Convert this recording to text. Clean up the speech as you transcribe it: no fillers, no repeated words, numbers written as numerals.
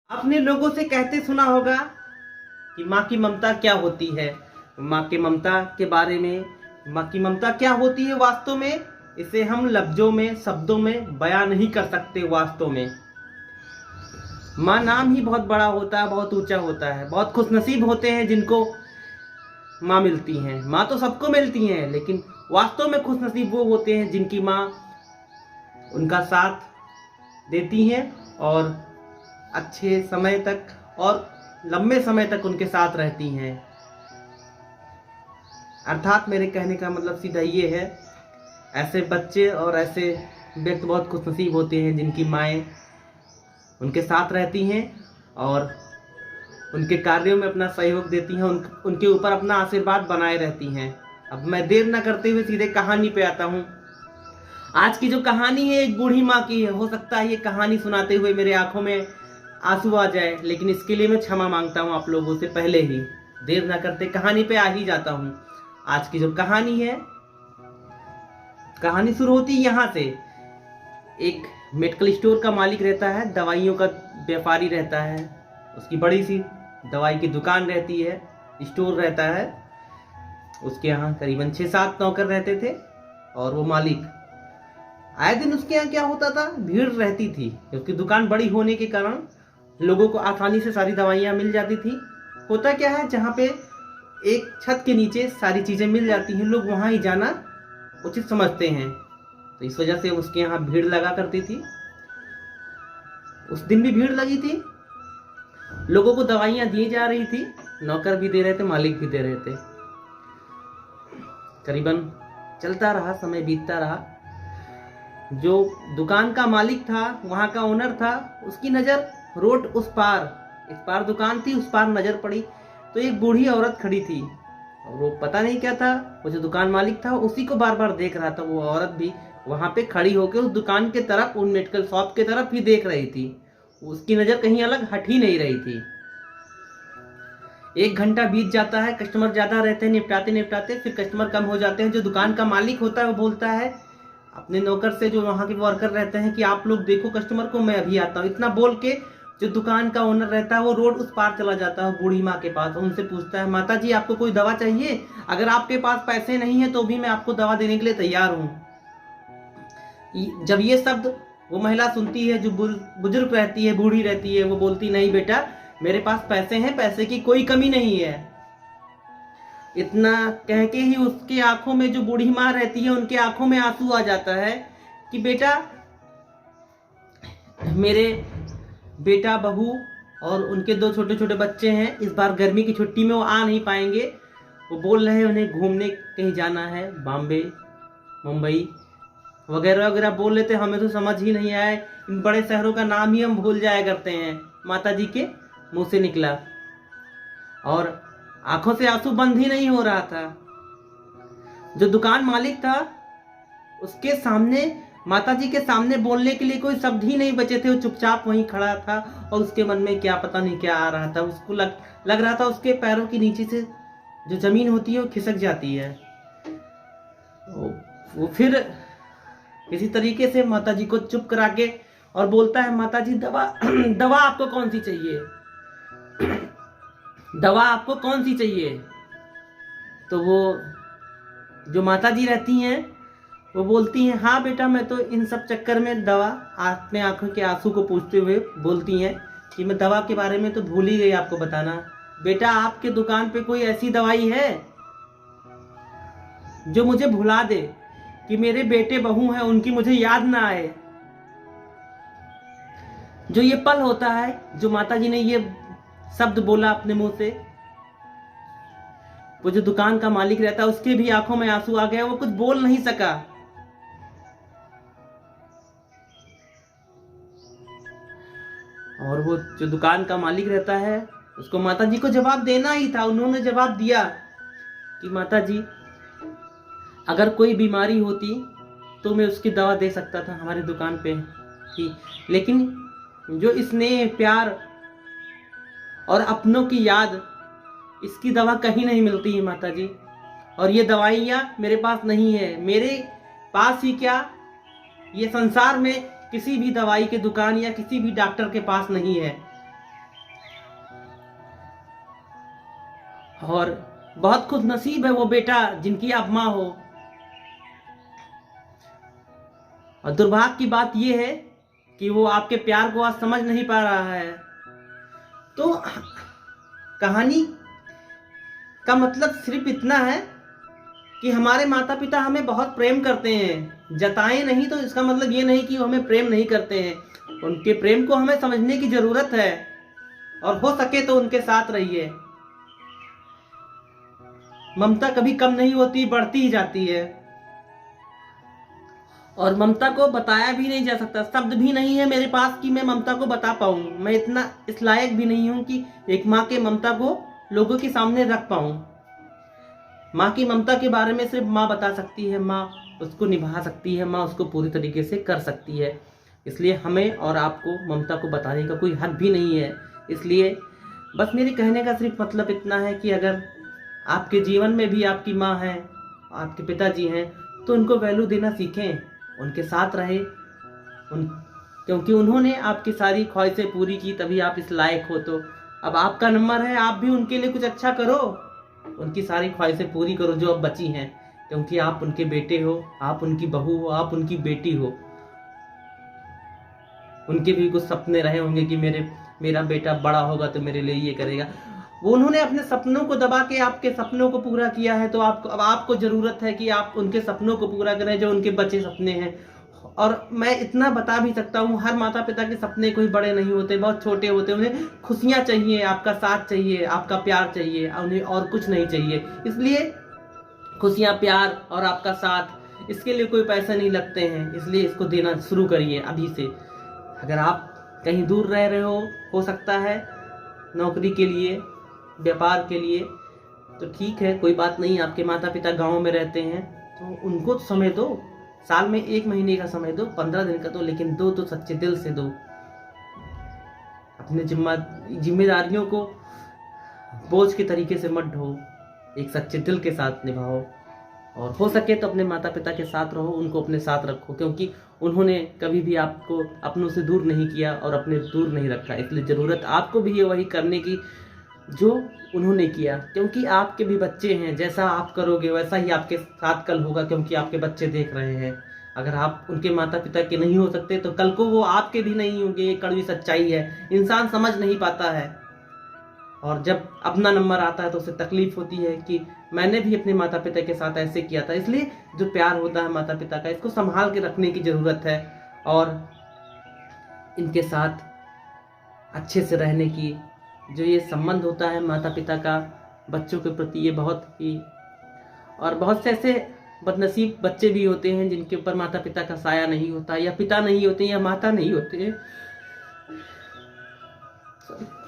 आपने लोगों से कहते सुना होगा कि माँ की ममता क्या होती है। माँ की ममता के बारे में, माँ की ममता क्या होती है वास्तव में, इसे हम लफ्जों में, शब्दों में बयान नहीं कर सकते। वास्तव में माँ नाम ही बहुत बड़ा होता है, बहुत ऊंचा होता है। बहुत खुशनसीब होते हैं जिनको माँ मिलती हैं। माँ तो सबको मिलती हैं, लेकिन वास्तव में खुशनसीब वो होते हैं जिनकी माँ उनका साथ देती हैं और अच्छे समय तक और लंबे समय तक उनके साथ रहती हैं। अर्थात मेरे कहने का मतलब सीधा ये है, ऐसे बच्चे और ऐसे व्यक्ति बहुत खुशनसीब होते हैं जिनकी माएँ उनके साथ रहती हैं और उनके कार्यों में अपना सहयोग देती हैं, उनके ऊपर अपना आशीर्वाद बनाए रहती हैं। अब मैं देर न करते हुए सीधे कहानी पे आता हूँ। आज की जो कहानी है एक बूढ़ी माँ की है। हो सकता है ये कहानी सुनाते हुए मेरे आंखों में आंसू आ जाए, लेकिन इसके लिए मैं क्षमा मांगता हूँ आप लोगों से। पहले ही देर न करते कहानी पे आ ही जाता हूँ। आज की जो कहानी है, कहानी शुरू होती यहाँ से। एक मेडिकल स्टोर का मालिक रहता है, दवाइयों का व्यापारी रहता है। उसकी बड़ी सी दवाई की दुकान रहती है, स्टोर रहता है। उसके यहाँ करीबन 6-7 नौकर रहते थे और वो मालिक, आए दिन उसके यहाँ क्या होता था, भीड़ रहती थी। उसकी दुकान बड़ी होने के कारण लोगों को आसानी से सारी दवाइयाँ मिल जाती थी। होता क्या है, जहाँ पे एक छत के नीचे सारी चीज़ें मिल जाती हैं, लोग वहाँ ही जाना उचित समझते हैं। तो इस वजह से उसके यहाँ भीड़ लगा करती थी। उस दिन भी भीड़ लगी थी, लोगों को दवाइयाँ दी जा रही थी, नौकर भी दे रहे थे, मालिक भी दे रहे थे। करीबन चलता रहा, समय बीतता रहा। जो दुकान का मालिक था, वहाँ का ओनर था, उसकी नज़र रोड उस पार, इस पार दुकान थी, उस पार नज़र पड़ी तो एक बूढ़ी औरत खड़ी थी। और वो पता नहीं क्या था, वो जो दुकान मालिक था उसी को बार बार देख रहा था। वो औरत भी वहाँ पे खड़ी होकर उस दुकान के तरफ, उन मेडिकल शॉप के तरफ ही देख रही थी। उसकी नज़र कहीं अलग हट ही नहीं रही थी। 1 घंटा बीत जाता है, कस्टमर ज़्यादा रहते हैं, निपटाते निपटाते फिर कस्टमर कम हो जाते हैं। जो दुकान का मालिक होता है वो बोलता है अपने नौकर से, जो वहाँ के वर्कर रहते हैं, कि आप लोग देखो कस्टमर को, मैं अभी आता हूँ। इतना बोल के जो दुकान का ओनर रहता है वो रोड उस पार चला जाता है बूढ़ी माँ के पास। उनसे पूछता है, माता जी आपको कोई दवा चाहिए? अगर आपके पास पैसे नहीं है तो भी मैं आपको दवा देने के लिए तैयार हूँ। जब ये शब्द वो महिला सुनती है, जो बुजुर्ग रहती है, बूढ़ी रहती है, वो बोलती, नहीं बेटा, मेरे पास पैसे हैं, पैसे की कोई कमी नहीं है। इतना कह के ही उसकी आंखों में, जो बूढ़ी माँ रहती है उनके आंखों में आंसू आ जाता है कि बेटा, मेरे बेटा, बहू और उनके 2 छोटे छोटे बच्चे हैं, इस बार गर्मी की छुट्टी में वो आ नहीं पाएंगे। वो बोल रहे हैं उन्हें घूमने कहीं जाना है, बॉम्बे, मुंबई वगैरह वगैरह बोल लेते। हमें तो समझ ही नहीं आया, इन बड़े शहरों का नाम ही हम भूल जाया करते हैं। माता जी के मुंह से निकला और आंखों से आंसू बंद ही नहीं हो रहा था। जो दुकान मालिक था उसके सामने, माता जी के सामने बोलने के लिए कोई शब्द ही नहीं बचे थे। वो चुपचाप वहीं खड़ा था और उसके मन में क्या पता नहीं क्या आ रहा था। उसको लग रहा था उसके पैरों के नीचे से जो जमीन होती है वो खिसक जाती है। वो फिर किसी तरीके से माता जी को चुप करा के और बोलता है, माता जी दवा दवा आपको कौन सी चाहिए? दवा आपको कौन सी चाहिए? तो वो जो माता जी रहती हैं वो बोलती हैं, हाँ बेटा, मैं तो इन सब चक्कर में दवा, अपने आंखों के आंसू को पूछते हुए बोलती हैं कि मैं दवा के बारे में तो भूल ही गई आपको बताना। बेटा, आपके दुकान पे कोई ऐसी दवाई है जो मुझे भुला दे, कि मेरे बेटे बहू हैं उनकी मुझे याद ना आए? जो ये पल होता है, जो माता जी ने ये शब्द बोला अपने मुंह से, वो जो दुकान का मालिक रहता है उसके भी आंखों में आंसू आ गया। वो कुछ बोल नहीं सका। और वो जो दुकान का मालिक रहता है उसको माता जी को जवाब देना ही था। उन्होंने जवाब दिया कि माता जी, अगर कोई बीमारी होती तो मैं उसकी दवा दे सकता था हमारी दुकान पे थी, लेकिन जो स्नेह, प्यार और अपनों की याद, इसकी दवा कहीं नहीं मिलती है माता जी। और ये दवाइयाँ मेरे पास नहीं है। मेरे पास ही क्या, ये संसार में किसी भी दवाई की दुकान या किसी भी डॉक्टर के पास नहीं है। और बहुत खुश नसीब है वो बेटा जिनकी आप माँ हो। और दुर्भाग्य की बात यह है कि वो आपके प्यार को आज समझ नहीं पा रहा है। तो कहानी का मतलब सिर्फ इतना है कि हमारे माता पिता हमें बहुत प्रेम करते हैं। जताएं नहीं तो इसका मतलब ये नहीं कि वो हमें प्रेम नहीं करते हैं। उनके प्रेम को हमें समझने की जरूरत है और हो सके तो उनके साथ रहिए। ममता कभी कम नहीं होती, बढ़ती ही जाती है। और ममता को बताया भी नहीं जा सकता, शब्द भी नहीं है मेरे पास कि मैं ममता को बता पाऊं। मैं इतना इस लायक भी नहीं हूं कि एक माँ के ममता को लोगों के सामने रख पाऊं। माँ की ममता के बारे में सिर्फ माँ बता सकती है, माँ उसको निभा सकती है, माँ उसको पूरी तरीके से कर सकती है। इसलिए हमें और आपको ममता को बताने का कोई हक भी नहीं है। इसलिए बस मेरे कहने का सिर्फ मतलब इतना है कि अगर आपके जीवन में भी आपकी माँ है, आपके पिताजी हैं, तो उनको वैल्यू देना सीखें, उनके साथ रहे क्योंकि उन्होंने आपकी सारी ख्वाहिशें पूरी की, तभी आप इस लायक हो। तो अब आपका नंबर है, आप भी उनके लिए कुछ अच्छा करो, उनकी सारी ख्वाहिशें पूरी करो जो अब बची हैं, क्योंकि आप उनके बेटे हो, आप उनकी बहू हो, आप उनकी बेटी हो। उनके भी कुछ सपने रहे होंगे कि मेरा बेटा बड़ा होगा तो मेरे लिए ये करेगा। वो उन्होंने अपने सपनों को दबा के आपके सपनों को पूरा किया है। तो अब आपको जरूरत है कि आप उनके सपनों को पूरा करें जो उनके बचे सपने हैं। और मैं इतना बता भी सकता हूँ, हर माता पिता के सपने कोई बड़े नहीं होते, बहुत छोटे होते। उन्हें खुशियां चाहिए, आपका साथ चाहिए, आपका प्यार चाहिए, उन्हें और कुछ नहीं चाहिए। इसलिए खुशियां, प्यार और आपका साथ, इसके लिए कोई पैसे नहीं लगते हैं। इसलिए इसको देना शुरू करिए अभी से। अगर आप कहीं दूर रह रहे हो सकता है नौकरी के लिए, व्यापार के लिए, तो ठीक है, कोई बात नहीं। आपके माता पिता गांव में रहते हैं तो उनको समय दो, साल में 1 महीने का समय दो, 15 दिन का दो, लेकिन दो तो सच्चे दिल से दो। अपने जिम्मेदारियों को बोझ के तरीके से मत ढो, एक सच्चे दिल के साथ निभाओ। और हो सके तो अपने माता पिता के साथ रहो, उनको अपने साथ रखो, क्योंकि उन्होंने कभी भी आपको अपनों से दूर नहीं किया और अपने दूर नहीं रखा। इसलिए ज़रूरत आपको भी है वही करने की जो उन्होंने किया, क्योंकि आपके भी बच्चे हैं। जैसा आप करोगे वैसा ही आपके साथ कल होगा, क्योंकि आपके बच्चे देख रहे हैं। अगर आप उनके माता पिता के नहीं हो सकते तो कल को वो आपके भी नहीं होंगे। ये कड़वी सच्चाई है, इंसान समझ नहीं पाता है। और जब अपना नंबर आता है तो उसे तकलीफ होती है कि मैंने भी अपने माता पिता के साथ ऐसे किया था। इसलिए जो प्यार होता है माता पिता का, इसको संभाल के रखने की ज़रूरत है और इनके साथ अच्छे से रहने की। जो ये संबंध होता है माता पिता का बच्चों के प्रति, ये बहुत ही, और बहुत से ऐसे बदनसीब बच्चे भी होते हैं जिनके ऊपर माता पिता का साया नहीं होता, या पिता नहीं होते, या माता नहीं होते।